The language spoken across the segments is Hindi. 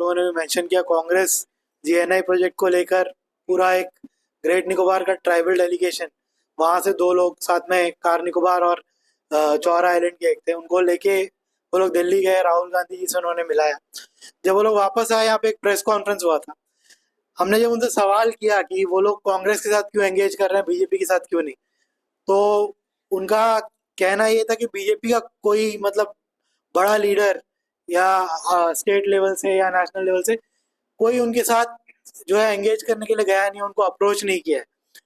लोगों ने भी मेंशन किया, कांग्रेस जीएनआई प्रोजेक्ट को लेकर पूरा एक ग्रेट निकोबार का ट्राइबल डेलीगेशन, वहां से 2 लोग साथ में कार निकोबार और चौरा आइलैंड के एक थे, उनको लेके वो लोग दिल्ली गए, राहुल गांधी जी से उन्होंने मिलाया। जब वो लोग वापस आए, यहाँ पे एक प्रेस कॉन्फ्रेंस हुआ था। हमने जब उनसे सवाल किया कि वो लोग कांग्रेस के साथ क्यों एंगेज कर रहे हैं, बीजेपी के साथ क्यों नहीं, तो उनका कहना ये था कि बीजेपी का कोई मतलब बड़ा लीडर या स्टेट लेवल से या नेशनल लेवल से कोई उनके साथ जो है एंगेज करने के लिए गया नहीं, उनको अप्रोच नहीं किया है।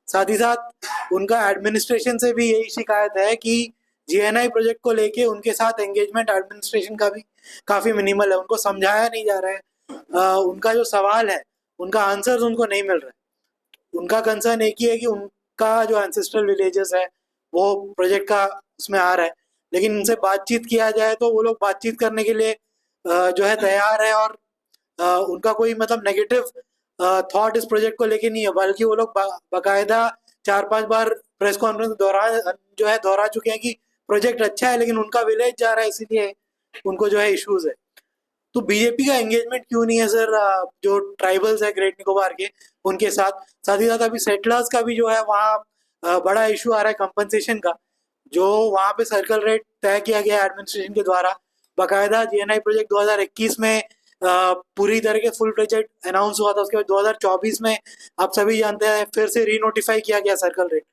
साथ ही साथ उनका एडमिनिस्ट्रेशन से भी यही शिकायत है कि जीएनआई प्रोजेक्ट को लेके उनके साथ एंगेजमेंट एडमिनिस्ट्रेशन का भी काफ़ी मिनिमल है, उनको समझाया नहीं जा रहा है। उनका जो सवाल है उनका आंसर्स उनको नहीं मिल रहा है। उनका कंसर्न एक ही है कि उनका जो एंसेस्ट्रल विलेजेस है वो प्रोजेक्ट का उसमें आ रहा है, लेकिन उनसे बातचीत किया जाए तो वो लोग बातचीत करने के लिए जो है तैयार है, और उनका कोई मतलब नेगेटिव थॉट इस प्रोजेक्ट को लेके नहीं है, बल्कि वो लोग बाकायदा 4-5 बार प्रेस कॉन्फ्रेंस जो है दोहरा चुके हैं कि प्रोजेक्ट अच्छा है, लेकिन उनका विलेज जा रहा है इसीलिए उनको जो है इश्यूज है। तो बीजेपी का एंगेजमेंट क्यों नहीं है सर, जो ट्राइबल्स है ग्रेट निकोबार के उनके साथ। साथ ही साथ अभी सेटलर्स का भी जो है वहाँ बड़ा इशू आ रहा है कंपनसेशन का, जो वहाँ पे सर्कल रेट तय किया गया एडमिनिस्ट्रेशन के द्वारा। बाकायदा जीएनआई प्रोजेक्ट 2021 में पूरी तरह के फुल प्रोजेक्ट अनाउंस हुआ था, उसके बाद 2024 में आप सभी जानते हैं फिर से रीनोटिफाई किया गया सर्कल रेट,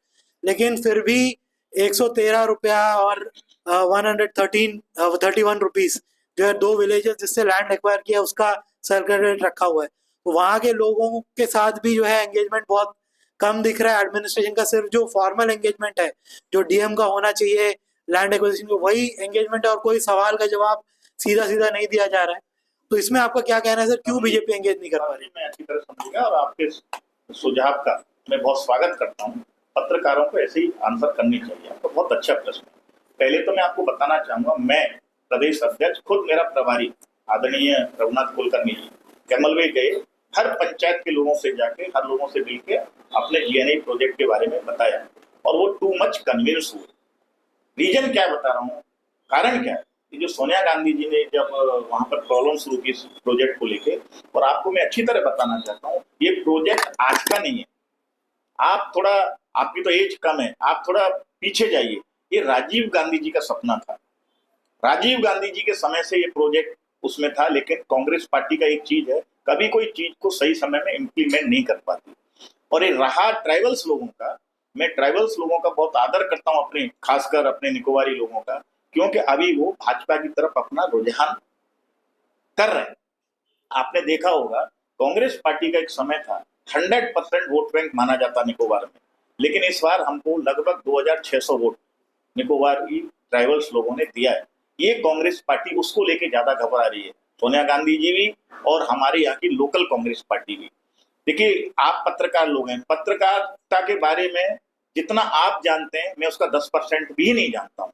लेकिन फिर भी 113 रुपया और 131 रुपीज जो है 2 विलेजेस जिससे लैंड एक्वायर किया उसका सर्कल रेट रखा हुआ है। तो वहाँ के लोगों के साथ भी जो है एंगेजमेंट बहुत कम दिख रहा है एडमिनिस्ट्रेशन का। सिर्फ जो फॉर्मल एंगेजमेंट है जो डीएम का होना चाहिए लैंड एक्विजिशन को, वही एंगेजमेंट है, और कोई सवाल का जवाब सीधा सीधा नहीं दिया जा रहा है। तो इसमें आपका क्या कहना है सर, क्यों बीजेपी एंगेज नहीं कर पा रही? मैं अच्छी तरह समझूंगा और आपके सुझाव का मैं बहुत स्वागत करता हूँ। पत्रकारों को ऐसे ही आंसर करनी चाहिए। आपका बहुत अच्छा प्रश्न है। पहले तो मैं आपको बताना चाहूंगा, मैं प्रदेश अध्यक्ष, खुद मेरा प्रभारी आदरणीय रघुनाथ कुलकर्णी जी कैमलवे गए, हर पंचायत के लोगों से जाके, हर लोगों से मिलकर अपने जीएनआई प्रोजेक्ट के बारे में बताया, और वो टू मच कन्विंस हुए। रीजन क्या बता रहा हूँ, कारण क्या है, ये जो सोनिया गांधी जी ने जब वहां पर प्रॉब्लम शुरू की प्रोजेक्ट को लेके, और आपको मैं अच्छी तरह बताना चाहता हूँ, ये प्रोजेक्ट आज का नहीं है। आप थोड़ा, आपकी तो एज कम है, आप थोड़ा पीछे जाइए। ये राजीव गांधी जी का सपना था। राजीव गांधी जी के समय से ये प्रोजेक्ट उसमें था, लेकिन कांग्रेस पार्टी का एक चीज है, कभी कोई चीज को सही समय में इम्प्लीमेंट नहीं कर पाती। और ये रहा ट्राइबल्स लोगों का, मैं ट्राइबल्स लोगों का बहुत आदर करता हूँ, अपने खासकर अपने निकोबारी लोगों का, क्योंकि अभी वो भाजपा की तरफ अपना रुझान कर रहे हैं। आपने देखा होगा, कांग्रेस पार्टी का एक समय था 100% वोट बैंक माना जाता निकोबार में, लेकिन इस बार हमको लगभग 2600 वोट निकोबारी ट्राइबल्स लोगों ने दिया है। ये कांग्रेस पार्टी उसको लेके ज्यादा घबरा रही है, सोनिया गांधी जी भी और हमारे यहाँ की लोकल कांग्रेस पार्टी भी। देखिए, आप पत्रकार लोग हैं, पत्रकारिता के बारे में जितना आप जानते हैं मैं उसका 10% भी नहीं जानता हूँ।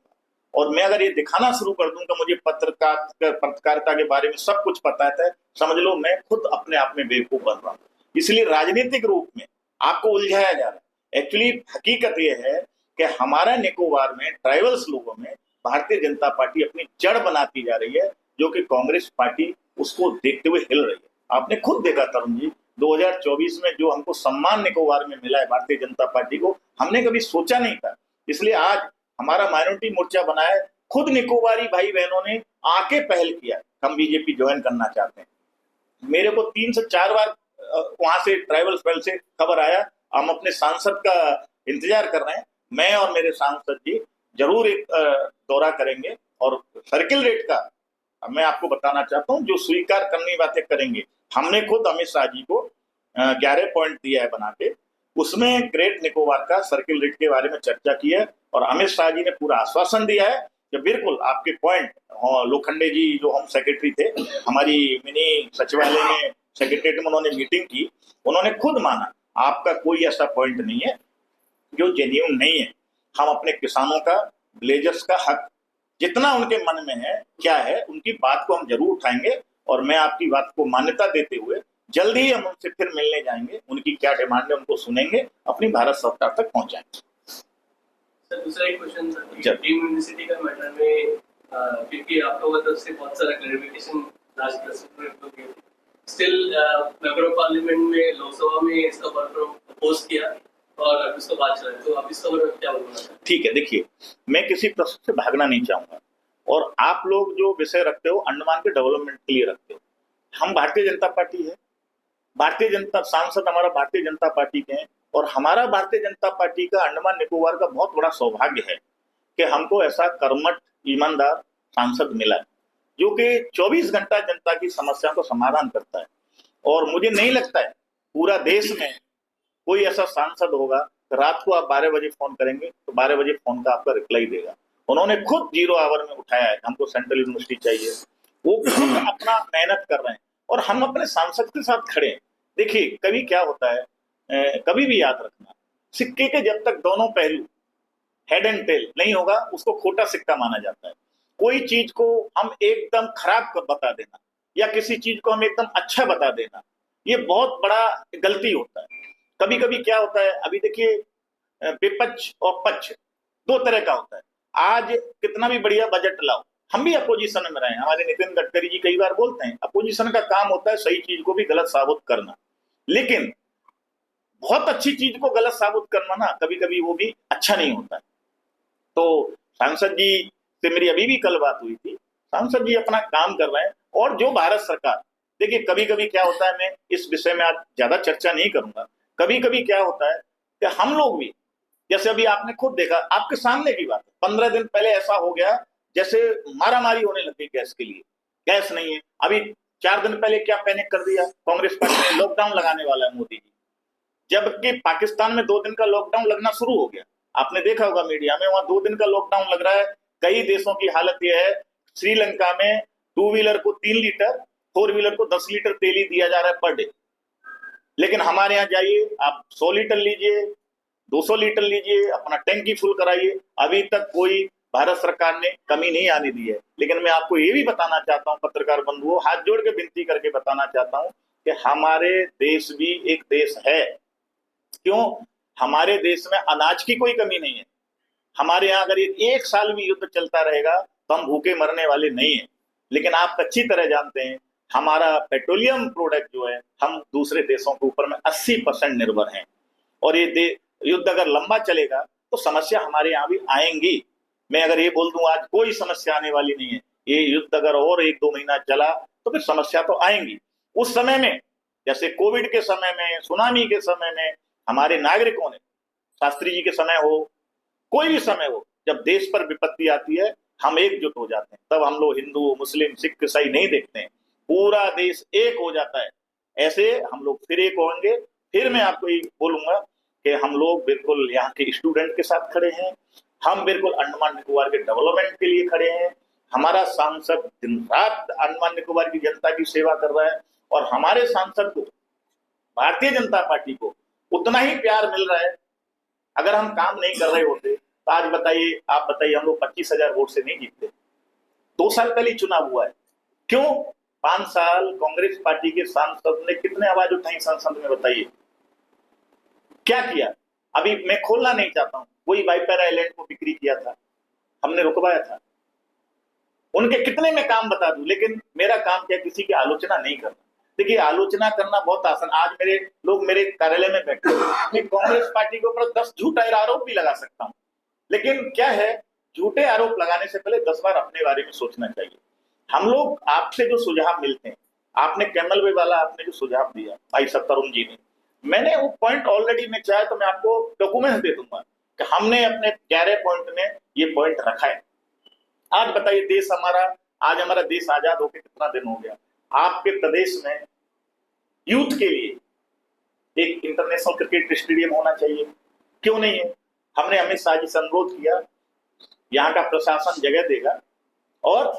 और मैं अगर ये दिखाना शुरू कर दूं तो मुझे पत्रकारिता के बारे में सब कुछ पता है, समझ लो मैं खुद अपने आप में बेवकूफ बन रहा हूँ। इसलिए राजनीतिक रूप में आपको उलझाया जा रहा है। एक्चुअली हकीकत यह है कि हमारा निकोबार में ट्राइबल्स लोगों में भारतीय जनता पार्टी अपनी जड़ बनाती जा रही है, जो कि कांग्रेस पार्टी उसको देखते हुए हिल रही है। आपने खुद देखा तरुण जी, 2024 में जो हमको सम्मान निकोबार में मिला है भारतीय जनता पार्टी को, हमने कभी सोचा नहीं था। इसलिए आज हमारा माइनॉरिटी मोर्चा बना है, खुद निकोबारी भाई बहनों ने आके पहल किया, हम बीजेपी ज्वाइन करना चाहते हैं। मेरे को 3 से 4 बार वहां से ट्राइबल सेल से खबर आया, हम अपने सांसद का इंतजार कर रहे हैं। मैं और मेरे सांसद जी जरूर एक दौरा करेंगे, और सर्किल रेट का मैं आपको बताना चाहता हूं, जो स्वीकार करनी बातें करेंगे। हमने खुद अमित शाह जी को 11 पॉइंट दिया है बना के, उसमें ग्रेट निकोबार का सर्किल रेट के बारे में चर्चा की है, और अमित शाह जी ने पूरा आश्वासन दिया है कि बिल्कुल आपके पॉइंट। लोखंडे जी जो होम सेक्रेटरी थे, हमारी मिनी सचिवालय में सेक्रेटरीट में उन्होंने मीटिंग की, उन्होंने खुद माना आपका कोई ऐसा पॉइंट नहीं है जो जेन्युइन नहीं है। हम अपने किसानों का, विलेजर्स का हक जितना उनके मन में है क्या है, उनकी बात को हम जरूर उठाएंगे, और मैं आपकी बात को मान्यता देते हुए जल्द ही हम उनसे फिर मिलने जाएंगे, उनकी क्या डिमांड है उनको सुनेंगे, अपनी भारत सरकार तक पहुंचाएंगे। सर, दूसरा एक क्वेश्चन टीम यूनिवर्सिटी का मैटर में, क्योंकि आप लोगों की तरफ से बहुत सारा क्लैरिफिकेशन लास्ट प्रेस में किए थे, स्टिल नगर पार्लियामेंट में, लोकसभा में इसका अपोज किया और अब इसका बात चल रहा है, तो आप इसका बारे में क्या बोलना चाहते हैं? ठीक है, देखिए, मैं किसी प्रश्न से भागना नहीं चाहूंगा, और आप लोग जो विषय रखते हो अंडमान के डेवलपमेंट के लिए रखते हो। हम भारतीय जनता पार्टी है, भारतीय जनता सांसद हमारा भारतीय जनता पार्टी के हैं, और हमारा भारतीय जनता पार्टी का अंडमान निकोबार का बहुत बड़ा सौभाग्य है कि हमको ऐसा कर्मठ ईमानदार सांसद मिला है, जो कि 24 घंटा जनता की समस्या को समाधान करता है। और मुझे नहीं लगता है पूरा देश में कोई ऐसा सांसद होगा, रात को आप 12 बजे फोन करेंगे तो 12 बजे फोन का आपका रिप्लाई देगा। उन्होंने खुद 0 आवर में उठाया है, हमको सेंट्रल यूनिवर्सिटी चाहिए, वो खुद अपना मेहनत कर रहे हैं, और हम अपने सांसद के साथ खड़े हैं। देखिए, कभी क्या होता है, कभी भी याद रखना, सिक्के के जब तक दोनों पहलू हेड एंड टेल नहीं होगा, उसको खोटा सिक्का माना जाता है। कोई चीज को हम एकदम खराब बता देना, या किसी चीज को हम एकदम अच्छा बता देना, ये बहुत बड़ा गलती होता है। कभी कभी क्या होता है, अभी देखिए, विपक्ष और पक्ष दो तरह का होता है। आज कितना भी बढ़िया बजट लाओ, हम भी अपोजिशन में रहे, हमारे नितिन गडकरी जी कई बार बोलते हैं अपोजिशन का काम होता है सही चीज को भी गलत साबित करना, लेकिन बहुत अच्छी चीज को गलत साबित करना ना कभी कभी वो भी अच्छा नहीं होता है। तो सांसद जी से मेरी अभी भी कल बात हुई थी, सांसद जी अपना काम कर रहे हैं। और जो भारत सरकार, देखिए, कभी कभी क्या होता है, मैं इस विषय में आज ज्यादा चर्चा नहीं करूंगा, कभी कभी क्या होता है कि हम लोग भी, जैसे अभी आपने खुद देखा, आपके सामने की बात है, 15 दिन पहले ऐसा हो गया जैसे मारामारी होने लगी गैस के लिए, गैस नहीं है। अभी 4 दिन पहले क्या पैनिक कर दिया कांग्रेस पार्टी ने, लॉकडाउन लगाने वाला है मोदी जी, जबकि पाकिस्तान में 2 दिन का लॉकडाउन लगना शुरू हो गया। आपने देखा होगा मीडिया में, वहां 2 दिन का लॉकडाउन लग रहा है। कई देशों की हालत यह है, श्रीलंका में 2 व्हीलर को 3 लीटर, 4 व्हीलर को 10 लीटर तेल ही दिया जा रहा है पर डे। लेकिन हमारे यहाँ जाइए, आप 100 लीटर लीजिए, 200 लीटर लीजिए, अपना टैंकी फुल कराइए, अभी तक कोई भारत सरकार ने कमी नहीं आने दी है। लेकिन मैं आपको ये भी बताना चाहता हूँ, पत्रकार बंधुओं, हाथ जोड़ के विनती करके बताना चाहता हूँ कि हमारे देश भी एक देश है। क्यों? हमारे देश में अनाज की कोई कमी नहीं है। हमारे यहाँ अगर एक साल भी युद्ध चलता रहेगा तो हम भूखे मरने वाले नहीं है। लेकिन आप अच्छी तरह जानते हैं, हमारा पेट्रोलियम प्रोडक्ट जो है, हम दूसरे देशों के ऊपर में 80% निर्भर हैं। और ये युद्ध अगर लंबा चलेगा तो समस्या हमारे यहाँ भी आएंगी। मैं अगर ये बोल दूं आज कोई समस्या आने वाली नहीं है, ये युद्ध अगर और 1-2 महीना चला तो फिर समस्या तो आएंगी। उस समय में, जैसे कोविड के समय में, सुनामी के समय में, हमारे नागरिकों ने, शास्त्री जी के समय हो, कोई भी समय हो, जब देश पर विपत्ति आती है हम एकजुट हो जाते हैं। तब हम लोग हिंदू, मुस्लिम, सिख, ईसाई नहीं देखते हैं, पूरा देश एक हो जाता है। ऐसे हम लोग फिर एक होंगे। फिर मैं आपको ये बोलूंगा कि हम लोग बिल्कुल यहाँ के स्टूडेंट के साथ खड़े हैं, हम बिल्कुल अंडमान निकोबार के डेवलपमेंट के लिए खड़े हैं। हमारा सांसद दिन रात अंडमान निकोबार की जनता की सेवा कर रहा है, और हमारे सांसद को, भारतीय जनता पार्टी को उतना ही प्यार मिल रहा है। अगर हम काम नहीं कर रहे होते तो आज बताइए, आप बताइए, हम लोग 25,000 वोट से नहीं जीतते। 2 साल पहले चुनाव हुआ है। क्यों? 5 साल कांग्रेस पार्टी के सांसद ने कितने आवाज उठाई संसद में, बताइए क्या किया? अभी मैं खोलना नहीं चाहता हूं, वही वाइपर आइलैंड को बिक्री किया था, हमने रुकवाया था। उनके कितने में काम बता दूं, लेकिन मेरा काम क्या, किसी की आलोचना नहीं करना। देखिए, आलोचना करना बहुत आसान, आज मेरे लोग मेरे कार्यालय में बैठे, मैं कांग्रेस पार्टी के ऊपर 10 झूठे आरोप भी लगा सकता हूं, लेकिन क्या है, झूठे आरोप लगाने से पहले 10 बार अपने बारे में सोचना चाहिए। हम लोग आपसे जो सुझाव मिलते हैं, आपने कैमल वे वाला आपने जो सुझाव दिया भाई सत्तरुण जी ने, मैंने वो पॉइंट ऑलरेडी, मैं चाहे तो मैं आपको डॉक्यूमेंट दे दूंगा कि हमने अपने 11 पॉइंट में ये पॉइंट रखा है। आज बताइए, देश हमारा, आज हमारा देश आजाद होकर कितना दिन हो गया? आपके प्रदेश में यूथ के लिए एक इंटरनेशनल क्रिकेट स्टेडियम होना चाहिए, क्यों नहीं है? हमने अमित शाह जी से अनुरोध किया, यहाँ का प्रशासन जगह देगा और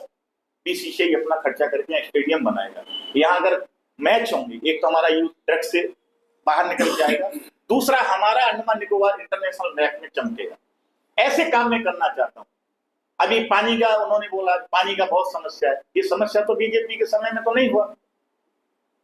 बीसीसीआई अपना खर्चा करके यहाँ स्टेडियम बनाएगा। यहाँ अगर मैच होंगे, एक तो हमारा यूथ ड्रग्स से बाहर निकल जाएगा, दूसरा हमारा अंडमान निकोबार इंटरनेशनल मैच में चमकेगा। ऐसे काम मैं करना चाहता हूँ। अभी पानी का उन्होंने बोला, पानी का बहुत समस्या है। ये समस्या तो बीजेपी के समय में तो नहीं हुआ,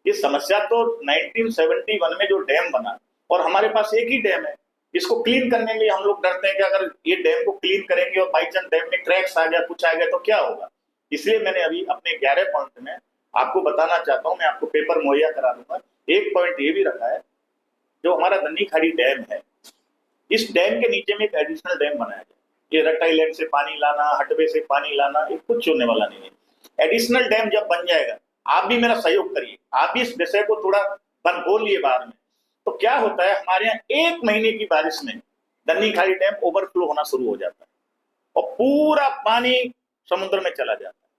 ये समस्या तो 1971 में जो डैम बना, और हमारे पास एक ही डैम है, इसको क्लीन करने में हम लोग डरते हैं कि अगर ये डैम को क्लीन करेंगे और बाई चांस डैम में क्रैक्स आ गया, कुछ आ गया तो क्या होगा। इसलिए मैंने अभी अपने 11 पॉइंट में आपको बताना चाहता हूँ, मैं आपको पेपर मुहैया करा दूंगा। एक पॉइंट ये भी रखा है, जो हमारा दन्नी खाड़ी डैम है, इस डैम के नीचे में एक एडिशनल डैम बनाया जाए। ये रट आइलैंड से पानी लाना, हटबे से पानी लाना, ये कुछ होने वाला नहीं है। एडिशनल डैम जब बन जाएगा, आप भी मेरा सहयोग करिए, आप भी इस विषय को थोड़ा बोलिए बाहर में। तो क्या होता है, हमारे यहाँ 1 महीने की बारिश में दन्नी खाड़ी डैम ओवरफ्लो होना शुरू हो जाता है और पूरा पानी समुद्र में चला जाता है।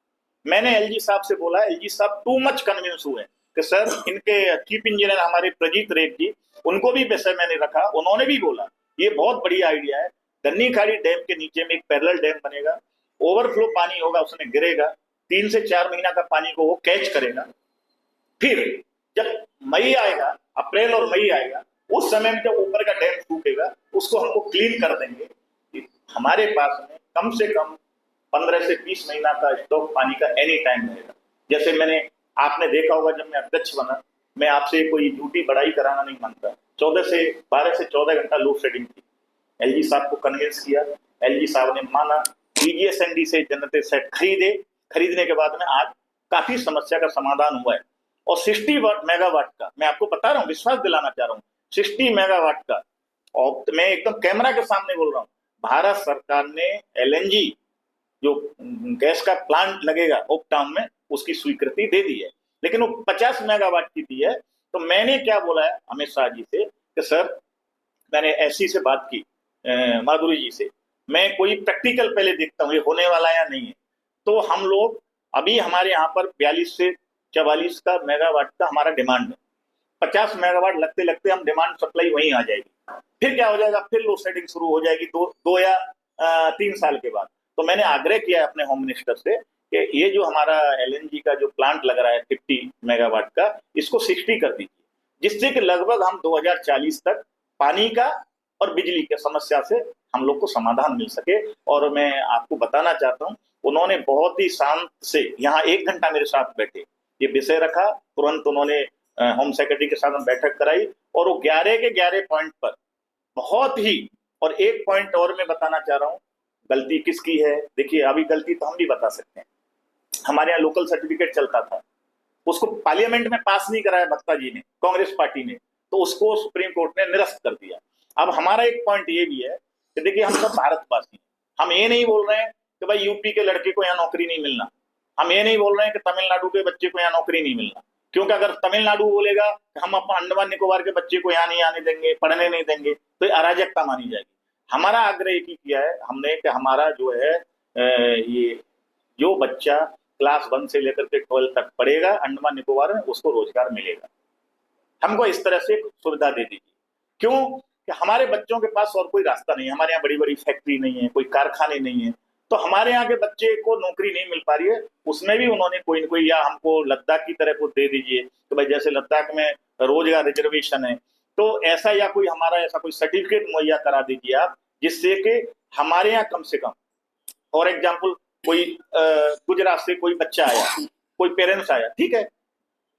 मैंने एलजी साहब से बोला, एलजी साहब टू मच कन्विंस हुए कि सर, इनके चीफ इंजीनियर हमारे प्रजीत रेख जी, उनको भी विषय मैंने रखा, उन्होंने भी बोला ये बहुत बढ़िया आइडिया है। दन्नी खाड़ी डैम के नीचे में एक पैरेलल डैम बनेगा, ओवरफ्लो पानी होगा, उसमें गिरेगा, 3 से 4 महीना का पानी को वो कैच करेगा। फिर जब मई आएगा, अप्रैल और मई आएगा, उस समय में जब ऊपर का डैम सूखेगा, उसको हमको क्लीन कर देंगे। हमारे पास में कम से कम 15 से 20 महीना का स्टॉक पानी का एनी टाइम रहेगा। जैसे आपने देखा होगा, जब मैं अध्यक्ष बना, मैं आपसे कोई ड्यूटी बढ़ाई कराना नहीं मांगता। 12 से 14 घंटा लोड शेडिंग थी। एलजी साहब को कन्विंस किया, एलजी साहब ने माना, ईजीएसएनडी से जनरेटर सेट खरीदने के बाद में आज काफी समस्या का समाधान हुआ है। और 60 मेगावाट का, मैं आपको बता रहा हूँ, विश्वास दिलाना चाह रहा हूँ, 60 मेगावाट का, और मैं एकदम कैमरा के सामने बोल रहा हूँ, भारत सरकार ने एलएनजी जो गैस का प्लांट लगेगा ओक टाउन में, उसकी स्वीकृति दे दी है। लेकिन वो 50 मेगावाट की दी है। तो मैंने क्या बोला है अमित शाह जी से कि सर, मैंने ऐसी से बात की माधुरी जी से, मैं कोई प्रैक्टिकल पहले देखता हूँ ये होने वाला या नहीं है। तो हम लोग अभी हमारे यहाँ पर 42 से 44 का मेगावाट का हमारा डिमांड है। 50 मेगावाट लगते लगते हम डिमांड सप्लाई वहीं आ जाएगी। फिर क्या हो जाएगा, फिर लोड शेडिंग शुरू हो जाएगी 2 या 3 साल के बाद। तो मैंने आग्रह किया है अपने होम मिनिस्टर से कि ये जो हमारा एलएनजी का जो प्लांट लग रहा है 50 मेगावाट का, इसको 60 कर दीजिए, जिससे कि लगभग हम 2040 तक पानी का और बिजली की समस्या से हम लोग को समाधान मिल सके। और मैं आपको बताना चाहता हूँ, उन्होंने बहुत ही शांत से यहाँ 1 घंटा मेरे साथ बैठे, ये विषय रखा, तुरंत उन्होंने होम सेक्रेटरी के साथ बैठक कराई, और वो 11 के 11 पॉइंट पर बहुत ही। और एक पॉइंट और मैं बताना चाह रहा हूँ, गलती किसकी है, देखिए अभी गलती तो हम भी बता सकते हैं। हमारे यहाँ लोकल सर्टिफिकेट चलता था, उसको पार्लियामेंट में पास नहीं कराया भक्ता जी ने, कांग्रेस पार्टी ने, तो उसको सुप्रीम कोर्ट ने निरस्त कर दिया। अब हमारा एक पॉइंट ये भी है कि देखिए, हम सब भारतवासी हैं, हम ये नहीं बोल रहे हैं कि भाई यूपी के लड़के को यहाँ नौकरी नहीं मिलना, हम ये नहीं बोल रहे हैं कि तमिलनाडु के बच्चे को यहाँ नौकरी नहीं मिलना, क्योंकि अगर तमिलनाडु बोलेगा कि हम अपना अंडमान निकोबार के बच्चे को यहाँ नहीं आने देंगे, पढ़ने नहीं देंगे, तो ये अराजकता मानी जाएगी। हमारा आग्रह एक ही किया है हमने कि हमारा जो है ये जो बच्चा क्लास 1 से लेकर के 12 तक पढ़ेगा अंडमान निकोबार में, उसको रोजगार मिलेगा। हमको इस तरह से सुविधा दे दीजिए। क्यों कि हमारे बच्चों के पास और कोई रास्ता नहीं है, हमारे यहाँ बड़ी बड़ी फैक्ट्री नहीं है, कोई कारखाने नहीं है, तो हमारे यहाँ के बच्चे को नौकरी नहीं मिल पा रही है। उसमें भी उन्होंने कोई न कोई, या हमको लद्दाख की तरह को दे दीजिए, तो भाई जैसे लद्दाख में रोजगार रिजर्वेशन है, तो ऐसा, या कोई हमारा ऐसा कोई सर्टिफिकेट मुहैया करा दीजिए आप, जिससे कि हमारे यहाँ कम से कम, फॉर एग्जाम्पल, कोई गुजरात से कोई बच्चा आया, कोई पेरेंट्स आया, ठीक है,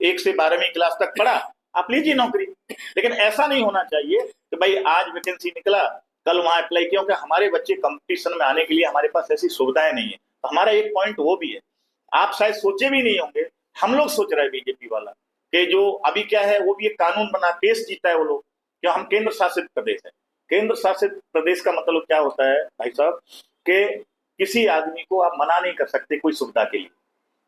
1 से 12वीं क्लास तक पढ़ा, आप लीजिए नौकरी। लेकिन ऐसा नहीं होना चाहिए कि भाई आज वैकेंसी निकला, कल वहां अप्लाई किया, क्योंकि हमारे बच्चे कंपटीशन में आने के लिए हमारे पास ऐसी सुविधाएं नहीं है। तो हमारा एक पॉइंट वो भी है, आप शायद सोचे भी नहीं होंगे, हम लोग सोच रहे हैं बीजेपी वाला, कि जो अभी क्या है, वो भी एक कानून बना, केस जीता है वो लोग, क्यों, हम केंद्र शासित प्रदेश है। केंद्र शासित प्रदेश का मतलब क्या होता है भाई साहब, कि किसी आदमी को आप मना नहीं कर सकते कोई सुविधा के लिए।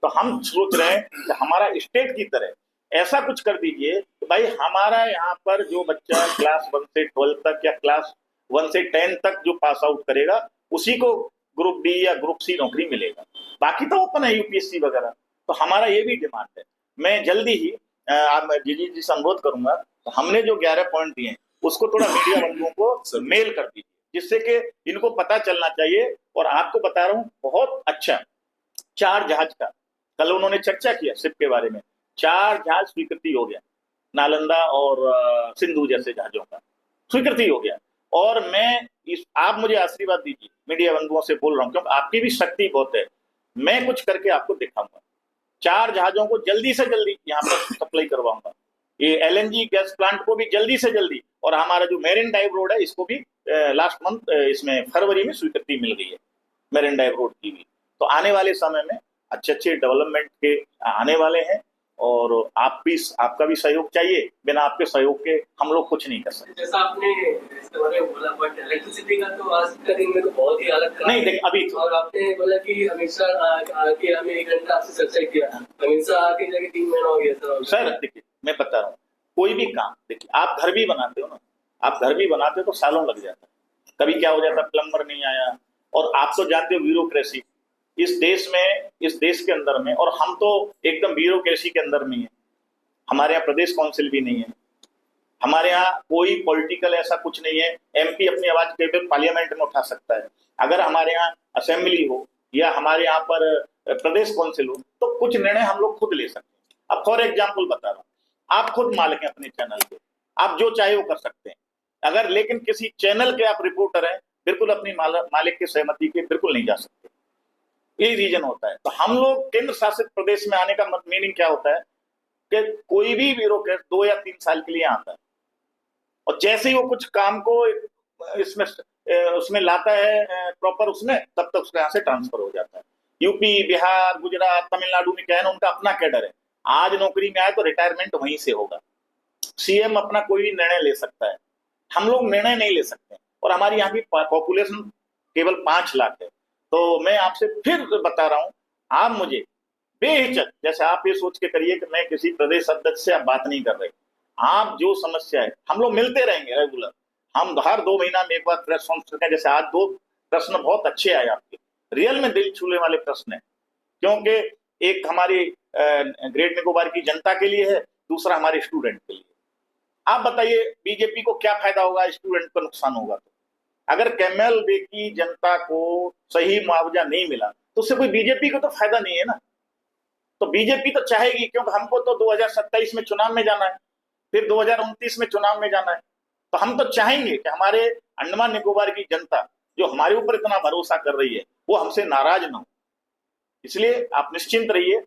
तो हम सोच रहे हैं कि हमारा स्टेट की तरह ऐसा कुछ कर दीजिए कि भाई हमारा यहाँ पर जो बच्चा क्लास 1 से 12 तक या क्लास 1 से 10 तक जो पास आउट करेगा, उसी को ग्रुप डी या ग्रुप सी नौकरी मिलेगा। बाकी तो ओपन है यूपीएससी वगैरह। तो हमारा ये भी डिमांड है। मैं जल्दी ही जीजी जी से अनुरोध करूंगा, तो हमने जो 11 पॉइंट दिए हैं उसको थोड़ा मीडिया बंधुओं को मेल कर दीजिए, जिससे कि इनको पता चलना चाहिए। और आपको बता रहा हूँ, बहुत अच्छा 4 जहाज का कल उन्होंने चर्चा किया, शिप के बारे में, 4 जहाज स्वीकृति हो गया, नालंदा और सिंधु जैसे जहाजों का स्वीकृति हो गया। और मैं आप मुझे आशीर्वाद दीजिए, मीडिया बंधुओं से बोल रहा हूँ, क्योंकि आपकी भी शक्ति बहुत है, मैं कुछ करके आपको दिखाऊंगा। 4 जहाजों को जल्दी से जल्दी यहाँ पर सप्लाई करवाऊंगा, ये एलएनजी गैस प्लांट को भी जल्दी से जल्दी, और हमारा जो मेरिन ड्राइव रोड है इसको भी लास्ट मंथ इसमें फरवरी में स्वीकृति मिल गई है, मेरिन ड्राइव रोड की भी। तो आने वाले समय में अच्छे अच्छे डेवलपमेंट के आने वाले हैं, और आपका भी सहयोग चाहिए। बिना आपके सहयोग के हम लोग कुछ नहीं कर सकते। जैसा आपने इसके बारे में बोला, बट इलेक्ट्रिसिटी का तो आज का दिन में तो बहुत ही अलग नहीं देखिए, अभी तो और आपने बोला कि हमेशा आके हमें 1 घंटा आपसे चर्चा किया, हमेशा आके जाके 3 महीना हो गया सर। देखिए मैं बता रहा हूँ, कोई भी काम, देखिए आप घर भी बनाते हो ना, आप घर भी बनाते हो तो सालों लग जाता है। कभी क्या हो जाता है, प्लम्बर नहीं आया, और आप तो जानते हो ब्यूरोक्रेसी इस देश में, इस देश के अंदर में, और हम तो एकदम ब्यूरोक्रेसी के अंदर में है। हमारे यहाँ प्रदेश काउंसिल भी नहीं है, हमारे यहाँ कोई पॉलिटिकल ऐसा कुछ नहीं है। एमपी अपनी आवाज केवल पार्लियामेंट में उठा सकता है। अगर हमारे यहाँ असेंबली हो या हमारे यहाँ पर प्रदेश काउंसिल हो तो कुछ निर्णय हम लोग खुद ले सकते हैं। अब फॉर एग्जाम्पल बता रहा हूँ, आप खुद मालिक हैं अपने चैनल के, आप जो चाहे वो कर सकते हैं। अगर लेकिन किसी चैनल के आप रिपोर्टर हैं, बिल्कुल अपनी मालिक की सहमति के बिल्कुल नहीं जा सकते। यही रीजन होता है। तो हम लोग केंद्र शासित प्रदेश में आने का मीनिंग क्या होता है कि कोई भी ब्यूरोक्रेट 2 या 3 साल के लिए आता है, और जैसे ही वो कुछ काम को इसमें उसमें लाता है प्रॉपर, उसमें तब तक उसके यहाँ से ट्रांसफर हो जाता है। यूपी, बिहार, गुजरात, तमिलनाडु में क्या है ना, उनका अपना कैडर है। आज नौकरी में आए तो रिटायरमेंट वहीं से होगा। सीएम अपना कोई भी निर्णय ले सकता है, हम लोग निर्णय नहीं ले सकते। और हमारी यहाँ की पॉपुलेशन केवल 5 लाख है। तो मैं आपसे फिर बता रहा हूँ, आप मुझे बेहिचक, जैसे आप ये सोच के करिए कि मैं किसी प्रदेश अध्यक्ष से आप बात नहीं कर रहे, आप जो समस्या है, हम लोग मिलते रहेंगे रेगुलर। हम हर 2 महीना में एक बार प्रेस कॉन्फ्रेंस करते हैं। जैसे आज 2 प्रश्न बहुत अच्छे आए आपके, रियल में दिल छूने वाले प्रश्न है, क्योंकि एक हमारी ग्रेट निकोबार की जनता के लिए है, दूसरा हमारे स्टूडेंट के लिए। आप बताइए बीजेपी को क्या फायदा होगा, स्टूडेंट को नुकसान होगा। तो अगर कैमल बे की जनता को सही मुआवजा नहीं मिला तो उससे कोई बीजेपी को तो फायदा नहीं है ना। तो बीजेपी तो चाहेगी, क्योंकि हमको तो 2027 में चुनाव में जाना है, फिर 2029 में चुनाव में जाना है। तो हम तो चाहेंगे कि हमारे अंडमान निकोबार की जनता जो हमारे ऊपर इतना भरोसा कर रही है वो हमसे नाराज ना हो। इसलिए आप निश्चिंत रहिए,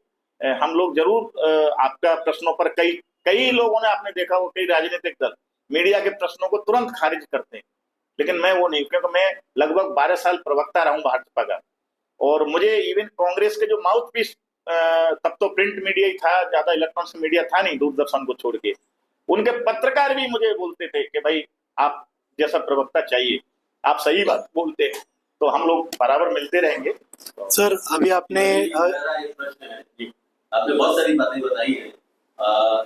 हम लोग जरूर आपका प्रश्नों पर कई लोगों ने, आपने देखा हो कई राजनीतिक दल मीडिया के प्रश्नों को तुरंत खारिज करते हैं, लेकिन मैं वो नहीं, क्योंकि मैं लगभग 12 साल प्रवक्ता रहा हूं भाजपा का। और मुझे इवन कांग्रेस के जो माउथ पीस, तब तो प्रिंट मीडिया ही था, ज्यादा इलेक्ट्रॉनिक्स मीडिया था नहीं, दूरदर्शन को छोड़ के, उनके पत्रकार भी मुझे बोलते थे कि भाई आप जैसा प्रवक्ता चाहिए, आप सही बात बोलते हैं। तो हम लोग बराबर मिलते रहेंगे। सर अभी आपने मेरा एक प्रश्न है जी, आपने बहुत सारी बातें बताई है,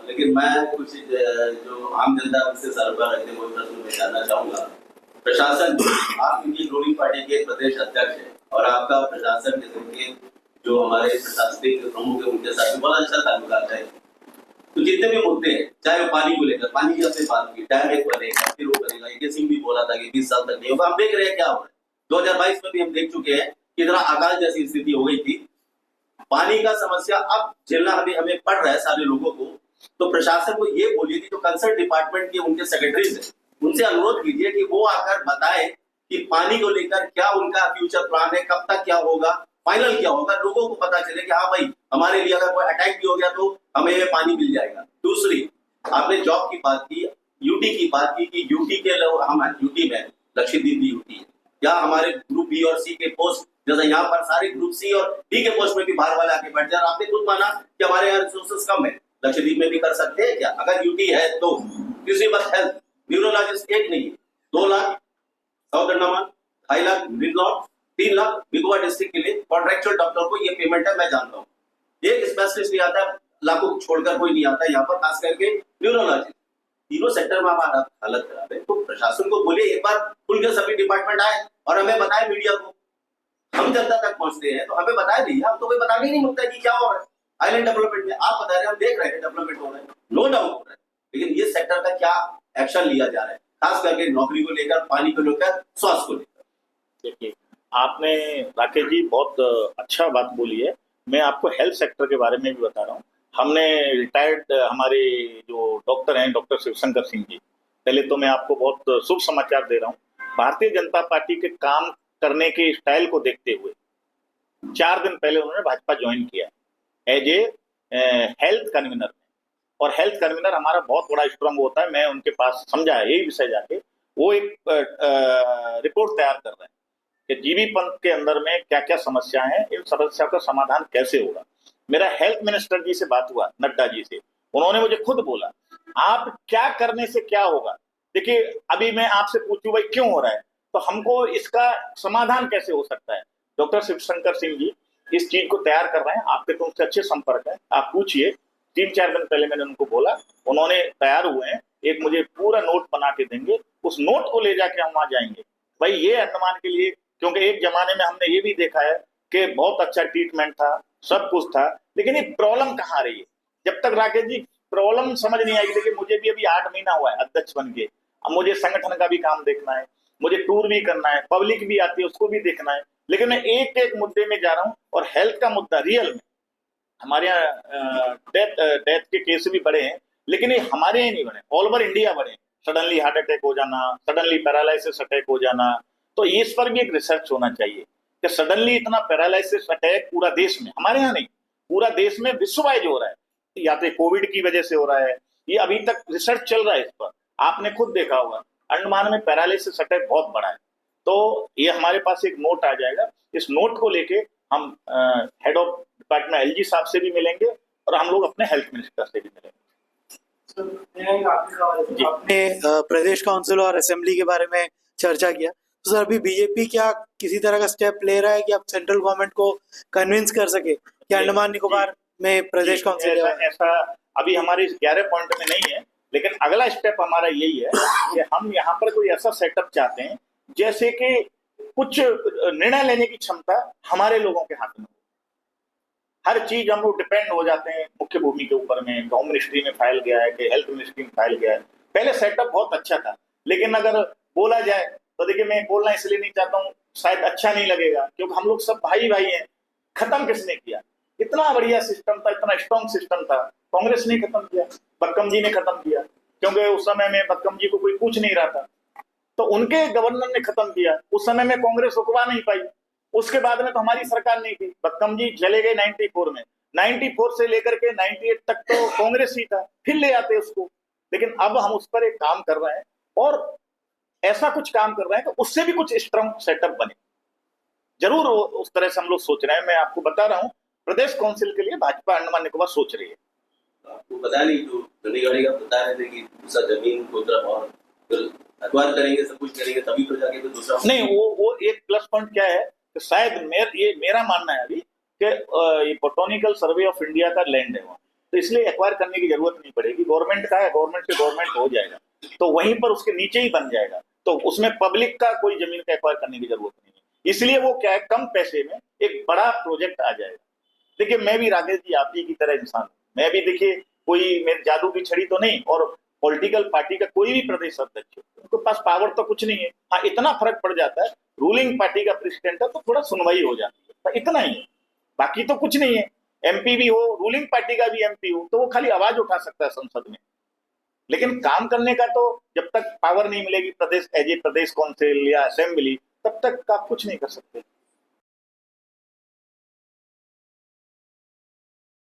लेकिन मैं कुछ जो आम जनता से सरबर रखते हुए प्रश्न में जानना चाहूंगा। प्रशासन, आप इनकी रूलिंग पार्टी के प्रदेश अध्यक्ष है और आपका प्रशासन के जो हमारे प्रशासनिक प्रमुख है उनके साथ बहुत अच्छा ताल्लुकात है। तो जितने भी मुद्दे हैं, चाहे वो पानी को लेकर, पानी की आपने बात की, डैम एक बनेगा, फिर वो बनेगा, ये सिंह भी बोला था कि 20 साल तक नहीं होगा। हम देख रहे हैं क्या हो रहा है। 2022 में भी हम देख चुके हैं कि इतना अकाल जैसी स्थिति हो गई थी। पानी का समस्या अब झेलना हमें पड़ रहा है सारे लोगों को। तो प्रशासन को ये बोलिए कि जो कंसर्न डिपार्टमेंट के उनके सेक्रेटरीज है, उनसे अनुरोध कीजिए कि वो आकर बताएं कि पानी को लेकर क्या उनका फ्यूचर प्लान है, कब तक क्या होगा, फाइनल क्या होगा, लोगों को पता चले कि हाँ भाई हमारे लिए अगर कोई अटैक भी हो गया तो हमें ये पानी मिल जाएगा। दूसरी, आपने जॉब की बात की, यूटी की बात की कि यूटी के लोग, हम यूटी में लक्षद्वीप भी यूटी है, या हमारे ग्रुप बी और सी के पोस्ट, जैसा यहाँ पर सारे ग्रुप सी और डी के पोस्ट में भी बाहर वाले आके बैठ जाए। आपने खुद माना कि हमारे यहाँ रिसोर्सेज कम है, लक्षद्वीप में भी कर सकते हैं क्या अगर यूटी है तो। तीसरी बात, हेल्थ न्यूरोलॉजिस्ट एक नहीं, 2 लाख साउथ अंडमान, 2.5 लाख मिडनॉर्थ, 3 लाख निकोबार डिस्ट्रिक्ट के लिए कॉन्ट्रेक्चुअल डॉक्टर को ये पेमेंट है। मैं जानता हूँ एक स्पेशलिस्ट नहीं आता, लाखों को छोड़कर कोई नहीं आता यहाँ पर, खास करके न्यूरोलॉजी। तीनों सेक्टर में हमारा हालत खराब है। तो प्रशासन को बोलिए एक बार खुल के सभी डिपार्टमेंट आए और हमें बताए, मीडिया को, हम जनता तक पहुंचते हैं तो हमें बताए नहीं, हम तो कोई बताने ही नहीं मुकता कि क्या हो रहा है आइलैंड डेवलपमेंट में। आप बता रहे हैं, हम देख रहे हैं डेवलपमेंट हो रहा है, नो डाउट हो रहा है, लेकिन ये सेक्टर का क्या एक्शन लिया जा रहा है, खास करके नौकरी को लेकर, पानी को लेकर, स्वास्थ्य को लेकर। देखिए आपने राकेश जी बहुत अच्छा बात बोली है। मैं आपको हेल्थ सेक्टर के बारे में भी बता रहा हूँ। हमने रिटायर्ड हमारे जो डॉक्टर हैं, डॉक्टर शिवशंकर सिंह जी, पहले तो मैं आपको बहुत शुभ समाचार दे रहा हूँ। भारतीय जनता पार्टी के काम करने के स्टाइल को देखते हुए 4 दिन पहले उन्होंने भाजपा ज्वाइन किया एज ए हेल्थ कन्वीनर। और हेल्थ कन्वीनर हमारा बहुत बड़ा स्ट्रांग होता है। मैं उनके पास समझा है यही विषय जाके, वो एक रिपोर्ट तैयार कर रहे हैं कि जीबी पंथ के अंदर में क्या क्या समस्या है, इन समस्याओं का समाधान कैसे होगा। मेरा हेल्थ मिनिस्टर जी से बात हुआ, नड्डा जी से, उन्होंने मुझे खुद बोला आप क्या करने से क्या होगा। देखिए अभी मैं आपसे पूछूं भाई क्यों हो रहा है, तो हमको इसका समाधान कैसे हो सकता है। डॉक्टर शिवशंकर सिंह जी इस चीज को तैयार कर रहे हैं, आपके तो उनसे अच्छे संपर्क है, आप पूछिए। 3-4 दिन पहले मैंने उनको बोला, उन्होंने तैयार हुए हैं, एक मुझे पूरा नोट बना के देंगे, उस नोट को ले जाके हम वहां जाएंगे। भाई ये अंडमान के लिए, क्योंकि एक जमाने में हमने ये भी देखा है कि बहुत अच्छा ट्रीटमेंट था, सब कुछ था, लेकिन ये प्रॉब्लम कहाँ रही है। जब तक राकेश जी प्रॉब्लम समझ नहीं आएगी। देखिए मुझे भी अभी 8 महीना हुआ है अध्यक्ष बन के, अब मुझे संगठन का भी काम देखना है, मुझे टूर भी करना है, पब्लिक भी आती है उसको भी देखना है, लेकिन मैं एक एक मुद्दे में जा रहा हूँ। और हेल्थ का मुद्दा रियल में हमारे यहाँ डेथ डेथ के केस भी बढ़े हैं, लेकिन ये हमारे यहाँ नहीं बढ़े, ऑल ओवर इंडिया बढ़े। सडनली हार्ट अटैक हो जाना, सडनली पैरालिसिस अटैक हो जाना, तो इस पर भी एक रिसर्च होना चाहिए कि सडनली इतना पैरालिसिस अटैक पूरा देश में, हमारे यहाँ नहीं, पूरा देश में विश्व वाइज हो रहा है, या तो कोविड की वजह से हो रहा है, ये अभी तक रिसर्च चल रहा है इस पर। आपने खुद देखा होगा अंडमान में पैरालिसिस अटैक बहुत बड़ा है। तो ये हमारे पास एक नोट आ जाएगा, इस नोट को लेके हम हेड ऑफ डिपार्टमेंट एलजी साहब से भी मिलेंगे और हम लोग अपने हेल्थ मिनिस्टर से भी मिलेंगे। आपने प्रदेश काउंसिल और असेंबली के बारे में चर्चा किया, तो सर अभी बीजेपी क्या किसी तरह का स्टेप ले रहा है कि आप सेंट्रल गवर्नमेंट को कन्विंस कर सके कि अंडमान निकोबार में प्रदेश काउंसिल ऐसा अभी हमारे इस 11 पॉइंट में नहीं है, लेकिन अगला स्टेप हमारा यही है कि हम यहाँ पर कोई ऐसा सेटअप चाहते हैं जैसे कि कुछ निर्णय लेने की क्षमता हमारे लोगों के हाथ में हो। हर चीज हम लोग डिपेंड हो जाते हैं मुख्य भूमि के ऊपर में, होम मिनिस्ट्री में फाइल गया है कि हेल्थ मिनिस्ट्री में फाइल गया है। पहले सेटअप बहुत अच्छा था, लेकिन अगर बोला जाए तो देखिए मैं बोलना इसलिए नहीं चाहता हूँ, शायद अच्छा नहीं लगेगा, क्योंकि हम लोग सब भाई भाई हैं। खत्म किसने किया? इतना बढ़िया सिस्टम था, इतना स्ट्रॉन्ग सिस्टम था, कांग्रेस ने खत्म किया, बक्कम जी ने खत्म किया, क्योंकि उस समय में बक्कम जी को कोई पूछ नहीं रहा था, तो उनके गवर्नर ने खत्म किया। उस समय में कांग्रेस रुकवा नहीं पाई, उसके बाद में तो हमारी सरकार नहीं थी, बक्कम जी चले गए 94 में, 94 से लेकर के 98 तक तो कांग्रेस ही था, फिर ले आते उसको। लेकिन अब हम उस पर एक काम कर रहे हैं और ऐसा कुछ काम कर रहे हैं कि उससे भी कुछ स्ट्रॉन्ग सेटअप बने। जरूर उस तरह से हम लोग सोच रहे हैं। मैं आपको बता रहा हूँ प्रदेश काउंसिल के लिए भाजपा अंडमान निकोबार सोच रही है। आपको पता नहीं, जो गली का बता रहे थे कि दूसरा जमीन को तरफ और फिर अखबार करेंगे, सब कुछ करेंगे, तभी तो जाके दूसरा नहीं, वो एक प्लस पॉइंट क्या है कि शायद ये मेरा मानना है अभी कि ये बोटोनिकल सर्वे ऑफ इंडिया का लैंड है वहाँ, तो इसलिए एक्वायर करने की जरूरत नहीं पड़ेगी। गवर्नमेंट का है, गवर्नमेंट से गवर्नमेंट हो जाएगा, तो वहीं पर उसके नीचे ही बन जाएगा, तो उसमें पब्लिक का कोई जमीन का एक्वायर करने की जरूरत नहीं है। इसलिए वो क्या है, कम पैसे में एक बड़ा प्रोजेक्ट आ जाएगा। देखिए मैं भी राकेश जी आप ही की तरह इंसान हूँ, मैं भी देखिए कोई मेरे जादू की छड़ी तो नहीं, और पॉलिटिकल पार्टी का कोई भी प्रदेश अध्यक्ष उनके पास पावर तो कुछ नहीं है। हाँ इतना फर्क पड़ जाता है, रूलिंग पार्टी का प्रेसिडेंट है तो थोड़ा सुनवाई हो जाती है, तो इतना ही है, बाकी तो कुछ नहीं है। एमपी भी हो, रूलिंग पार्टी का भी एमपी हो, तो वो खाली आवाज उठा सकता है संसद में, लेकिन काम करने का तो जब तक पावर नहीं मिलेगी प्रदेश एज ए प्रदेश काउंसिल या असेंबली, तब तक आप कुछ नहीं कर सकते।